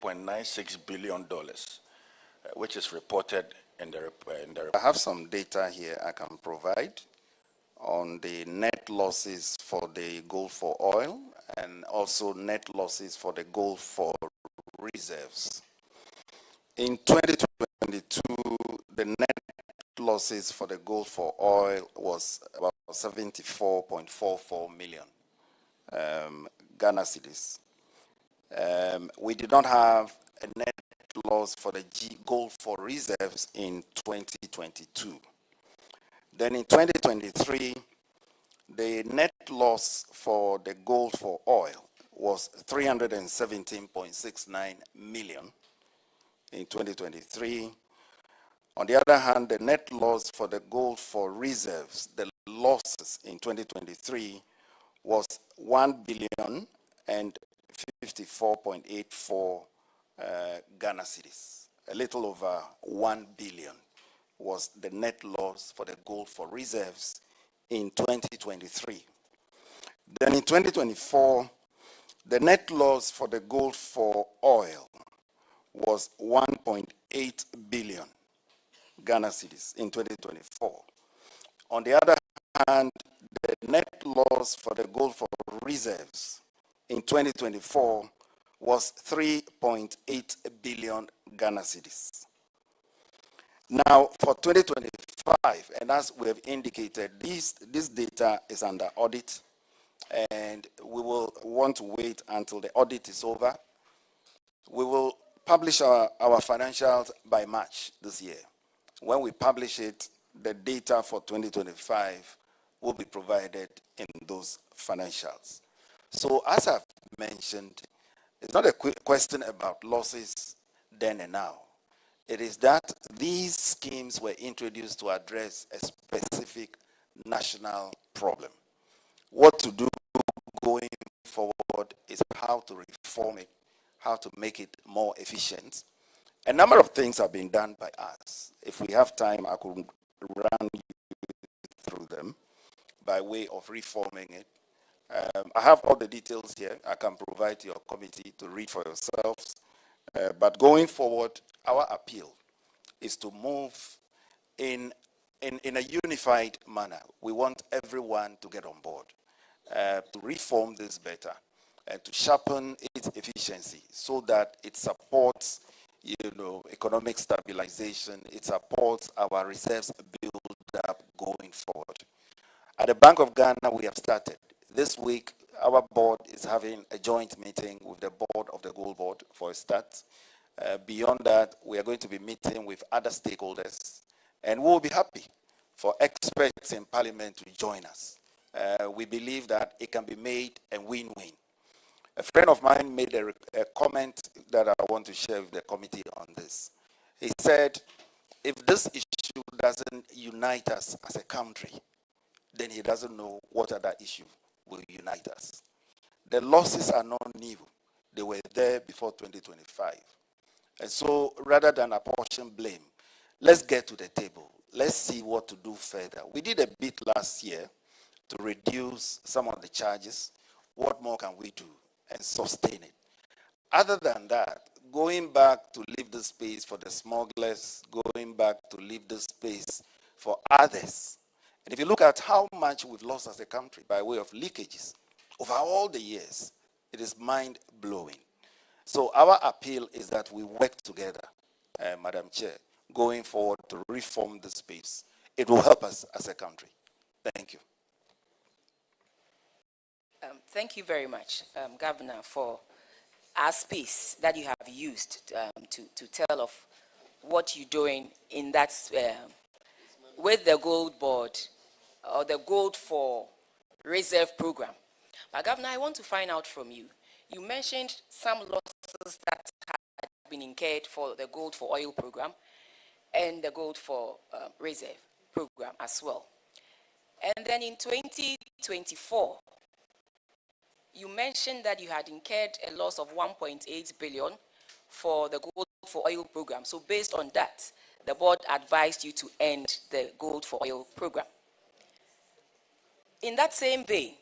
$0.96 billion, which is reported in the report. I have some data here I can provide on the net losses for the gold for oil and also net losses for the gold for reserves. In 2022, the net losses for the gold for oil was about 74.44 million Ghana cedis. We did not have a net loss for the gold for reserves in 2022. Then in 2023, the net loss for the gold for oil was 317.69 million in 2023. On the other hand, the net loss for the gold for reserves, the losses in 2023 was 1 billion and 54.84 Ghana cedis. A little over 1 billion was the net loss for the gold for reserves in 2023. Then in 2024, the net loss for the gold for oil was 1.8 billion Ghana cedis in 2024. On the other hand, the net loss for the gold for reserves in 2024 was 3.8 billion Ghana cedis. Now, for 2025, and as we have indicated, this data is under audit, and we will want to wait until the audit is over. We will publish our financials by March this year. When we publish it, the data for 2025 will be provided in those financials. So, as I've mentioned, it's not a question about losses then and now. It is that these schemes were introduced to address a specific national problem. What to do going forward is how to reform it, how to make it more efficient. A number of things have been done by us. If we have time, I could run you through them by way of reforming it. I have all the details here. I can provide to your committee to read for yourselves. But going forward, our appeal is to move in a unified manner. We want everyone to get on board, to reform this better, and to sharpen its efficiency so that it supports, economic stabilization, it supports our reserves build up going forward. At the Bank of Ghana, we have started. This week, our board is having a joint meeting with the board of the Gold Board for a start. Beyond that, we are going to be meeting with other stakeholders, and we'll be happy for experts in Parliament to join us. We believe that it can be made a win-win. A friend of mine made a comment that I want to share with the committee on this. He said, if this issue doesn't unite us as a country, then he doesn't know what other issue will unite us. The losses are not new. They were there before 2025. And so rather than apportion blame, let's get to the table. Let's see what to do further. We did a bit last year to reduce some of the charges. What more can we do and sustain it? Other than that, going back to leave the space for the smugglers, going back to leave the space for others. And if you look at how much we've lost as a country by way of leakages over all the years, it is mind-blowing. So our appeal is that we work together, Madam Chair, going forward to reform the space. It will help us as a country. Thank you. Thank you very much, Governor, for our space that you have used to tell of what you're doing in that with the Gold Board or the Gold for Reserve program. But Governor, I want to find out from you. You mentioned some losses that had been incurred for the Gold for Oil program and the Gold for Reserve program as well. And then in 2024, you mentioned that you had incurred a loss of 1.8 billion for the Gold for Oil program. So based on that, the board advised you to end the Gold for Oil program. In that same vein,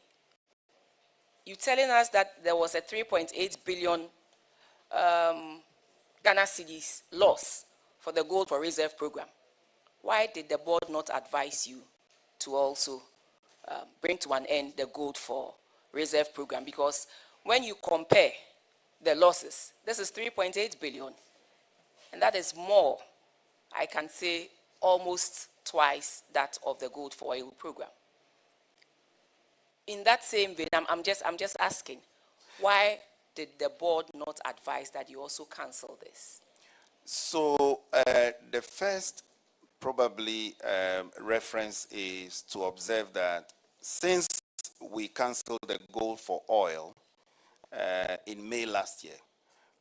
you're telling us that there was a 3.8 billion Ghana cedis loss for the Gold for Reserve program, why did the board not advise you to also bring to an end the Gold for Reserve program? Because when you compare the losses, this is 3.8 billion, and that is more, I can say, almost twice that of the Gold for Oil program. In that same vein, I'm just asking, why did the board not advise that you also cancel this? So the first probably reference is to observe that since we canceled the Gold for Oil in May last year,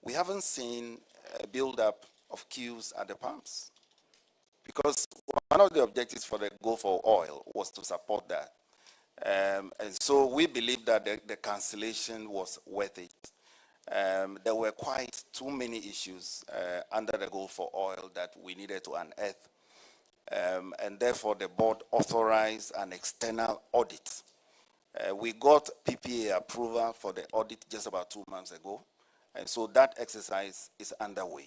we haven't seen a build-up of queues at the pumps. Because one of the objectives for the Gold for Oil was to support that. And so we believe that the cancellation was worth it. There were quite too many issues under the Gold for Oil that we needed to unearth. And therefore the board authorized an external audit. We got PPA approval for the audit just about 2 months ago. And so that exercise is underway.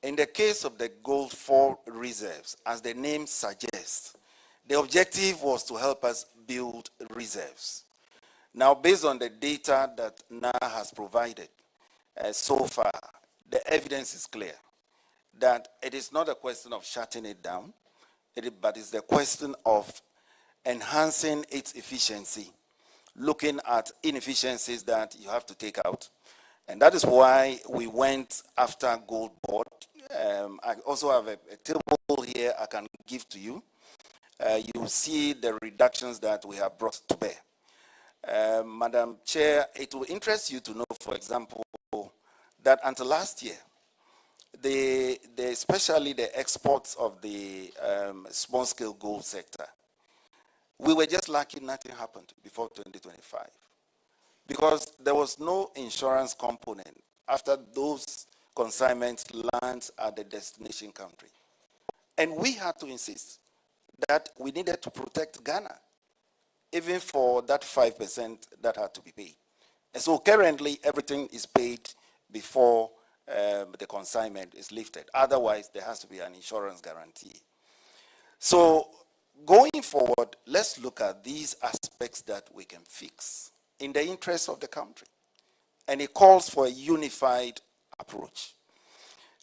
In the case of the Gold for Reserves, as the name suggests, the objective was to help us build reserves. Now, based on the data that NAR has provided so far, the evidence is clear that it is not a question of shutting it down, but it's the question of enhancing its efficiency, looking at inefficiencies that you have to take out. And that is why we went after Gold Board. I also have a table here I can give to you. You see the reductions that we have brought to bear. Madam Chair, it will interest you to know, for example, that until last year, especially the exports of the small-scale gold sector, we were just lucky nothing happened before 2025. Because there was no insurance component after those consignments land at the destination country. And we had to insist that we needed to protect Ghana, even for that 5% that had to be paid. And so currently everything is paid before the consignment is lifted. Otherwise, there has to be an insurance guarantee. So going forward, let's look at these aspects that we can fix in the interest of the country. And it calls for a unified approach.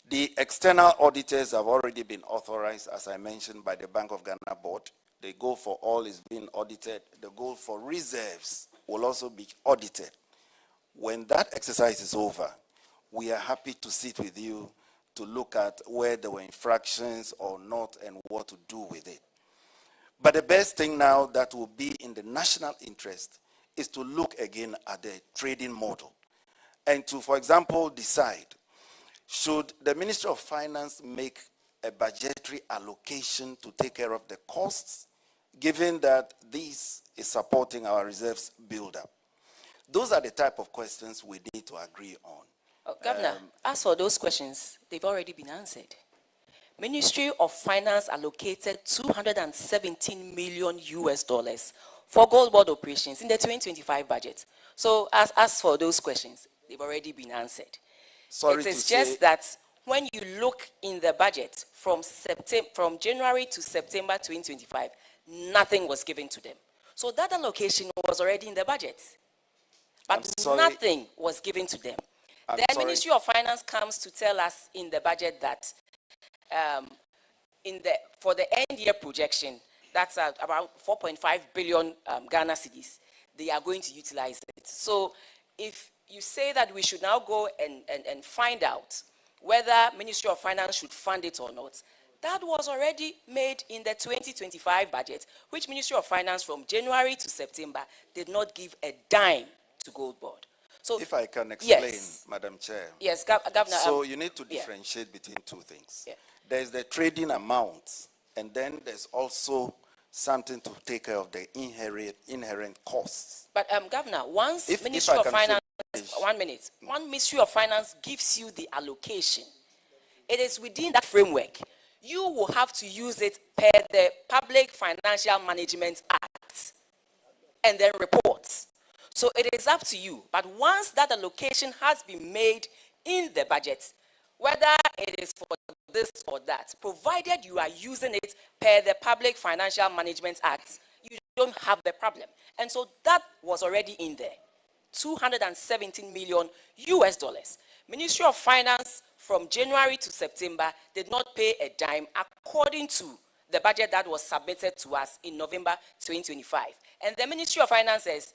The external auditors have already been authorized, as I mentioned, by the Bank of Ghana board. The Gold for Oil is being audited. The Gold for Reserves will also be audited. When that exercise is over, we are happy to sit with you to look at where there were infractions or not and what to do with it. But the best thing now that will be in the national interest is to look again at the trading model and to, for example, decide, should the Ministry of Finance make a budgetary allocation to take care of the costs, given that this is supporting our reserves build-up? Those are the type of questions we need to agree on. Governor, as for those questions, they've already been answered. Ministry of Finance allocated $217 million for Gold Board operations in the 2025 budget. So as for those questions, they've already been answered. Sorry it is to just say, that when you look in the budget from January to September 2025, nothing was given to them. So that allocation was already in the budget, but nothing was given to them. Then Ministry of Finance comes to tell us in the budget that for the end year projection, that's about 4.5 billion Ghana cedis, they are going to utilize it. So if you say that we should now go and find out whether Ministry of Finance should fund it or not, that was already made in the 2025 budget, which Ministry of Finance from January to September did not give a dime to Gold Board. So, if I can explain, yes, Madam Chair. Yes, Governor. So you need to differentiate between two things. Yeah. There's the trading amount, and then there's also something to take care of the inherent costs. But Governor, once Ministry of Finance, 1 minute, one Ministry of Finance gives you the allocation, it is within that framework. You will have to use it per the Public Financial Management Act and then reports. So it is up to you. But once that allocation has been made in the budget, whether it is for this or that, provided you are using it per the Public Financial Management Act, you don't have the problem. And so that was already in there. 217 million US dollars. Ministry of Finance from January to September did not pay a dime according to the budget that was submitted to us in November 2025. And the Ministry of Finance says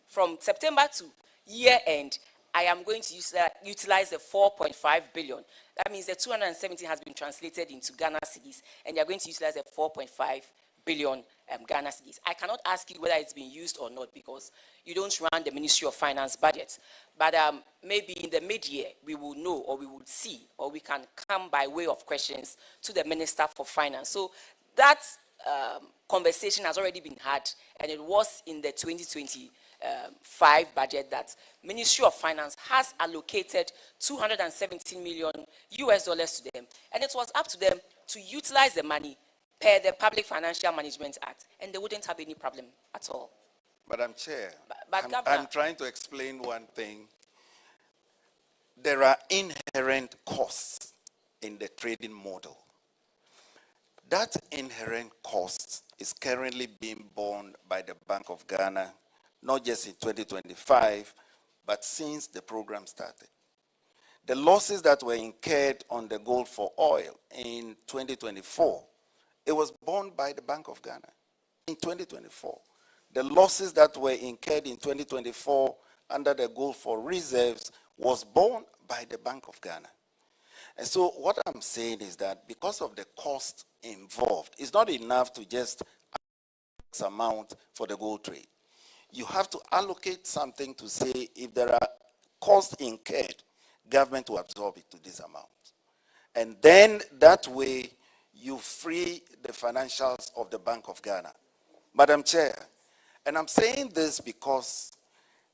from September to year end, I am going to utilize the 4.5 billion. That means the 270 has been translated into Ghana cedis, and they are going to utilize the 4.5 billion Ghana cedis. I cannot ask you whether it's been used or not because you don't run the Ministry of Finance budget. But maybe in the mid-year, we will know, or we will see, or we can come by way of questions to the Minister for Finance. So that conversation has already been had, and it was in the 2025 budget that Ministry of Finance has allocated 217 million US dollars to them, and it was up to them to utilize the money per the Public Financial Management Act, and they wouldn't have any problem at all. Madam Chair, But I'm trying to explain one thing. There are inherent costs in the trading model. That inherent cost is currently being borne by the Bank of Ghana, not just in 2025, but since the program started. The losses that were incurred on the gold for oil in 2024, it was borne by the Bank of Ghana in 2024. The losses that were incurred in 2024 under the gold for reserves was borne by the Bank of Ghana. And so what I'm saying is that because of the cost involved, it's not enough to just X amount for the gold trade. You have to allocate something to say if there are costs incurred, government will absorb it to this amount. And then that way you free the financials of the Bank of Ghana. Madam Chair, and I'm saying this because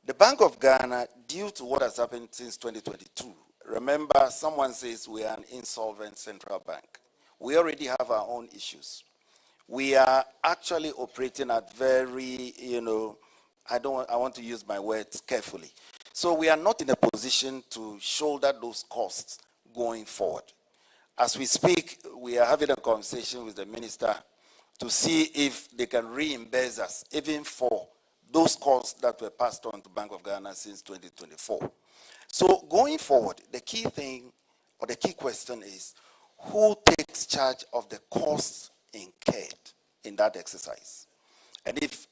the Bank of Ghana, due to what has happened since 2022, remember someone says we are an insolvent central bank. We already have our own issues. We are actually operating at very, I want to use my words carefully. So we are not in a position to shoulder those costs going forward. As we speak, we are having a conversation with the minister to see if they can reimburse us, even for those costs that were passed on to Bank of Ghana since 2024. So going forward, the key thing, or the key question is, who takes charge of the costs incurred in that exercise? And if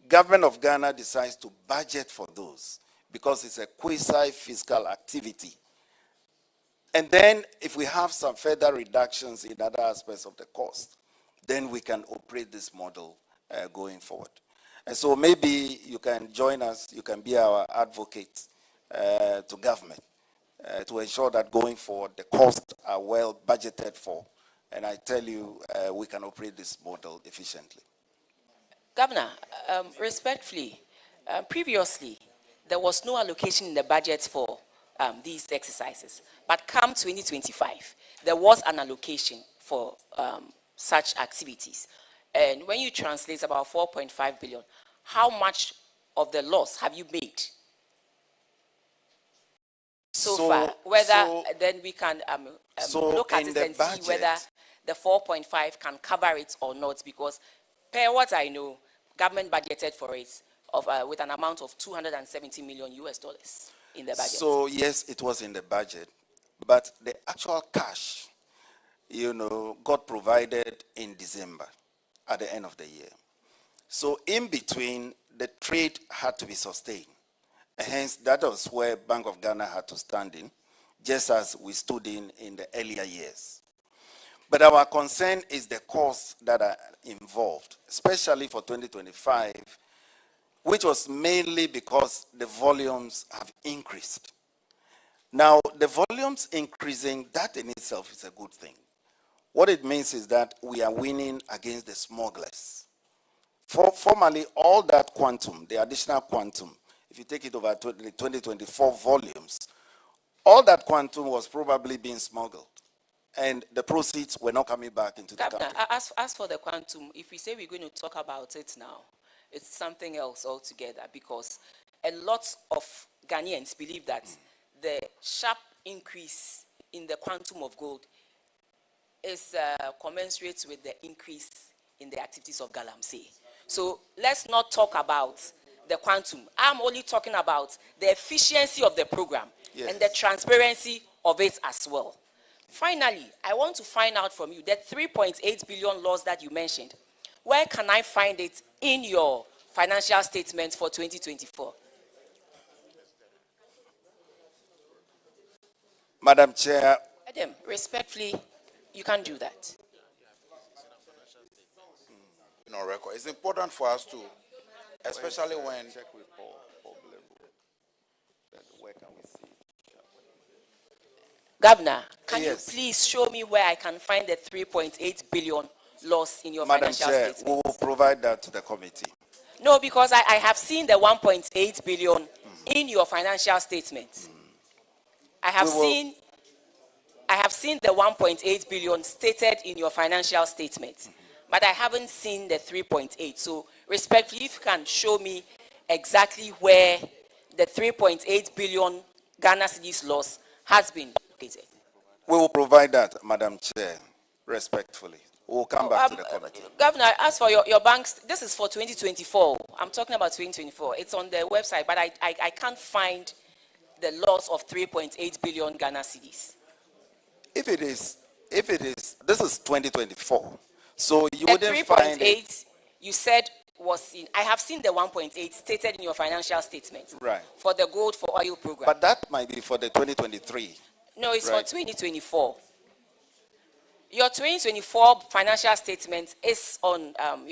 Government of Ghana decides to budget for those, because it's a quasi-fiscal activity, and then if we have some further reductions in other aspects of the cost, then we can operate this model going forward. And so maybe you can join us, you can be our advocate to government to ensure that going forward the costs are well budgeted for. And I tell you, we can operate this model efficiently. Governor, respectfully, previously there was no allocation in the budget for these exercises. But come 2025, there was an allocation for such activities. And when you translate about 4.5 billion, how much of the loss have you made so far? Then we can look at it and see whether the 4.5 can cover it or not, because per what I know, government budgeted for it with an amount of 270 million US dollars in the budget. So yes, it was in the budget, but the actual cash, got provided in December at the end of the year. So in between, the trade had to be sustained. Hence, that was where Bank of Ghana had to stand in, just as we stood in the earlier years. But our concern is the costs that are involved, especially for 2025, which was mainly because the volumes have increased. Now, the volumes increasing, that in itself is a good thing. What it means is that we are winning against the smugglers. Formerly, all that quantum, the additional quantum, if you take it over the 2024 volumes, all that quantum was probably being smuggled, and the proceeds were not coming back into the country. As for the quantum, if we say we're going to talk about it now, it's something else altogether, because a lot of Ghanaians believe that the sharp increase in the quantum of gold is commensurate with the increase in the activities of Galamsey. So let's not talk about the quantum. I'm only talking about the efficiency of the program and the transparency of it as well. Finally, I want to find out from you that 3.8 billion loss that you mentioned. Where can I find it in your financial statements for 2024? Madam Chair, Adam, respectfully, you can't do that. No record. It's important for us to, especially when check with Paul Blebo. Where can we see? Governor, can Yes. you please show me where I can find the 3.8 billion loss in your Madam financial Chair, we statement? will provide that to the committee. No, because I have seen the 1.8 billion in your financial statement. I have seen the 1.8 billion stated in your financial statement, but I haven't seen the 3.8. So respectfully, if you can show me exactly where the 3.8 billion Ghana cedis loss has been located. We will provide that, Madam Chair, respectfully. We will come back to the committee. Governor, as for your banks, this is for 2024. I'm talking about 2024. It's on the website, but I can't find the loss of 3.8 billion Ghana cedis. If it is, this is 2024. So you The wouldn't find it. 3.8 you said was in, I have seen the 1.8 stated in your financial statement. Right. For the gold for oil program. But that might be for the 2023. No, it's Right. for 2024. Your 2024 financial statement is on your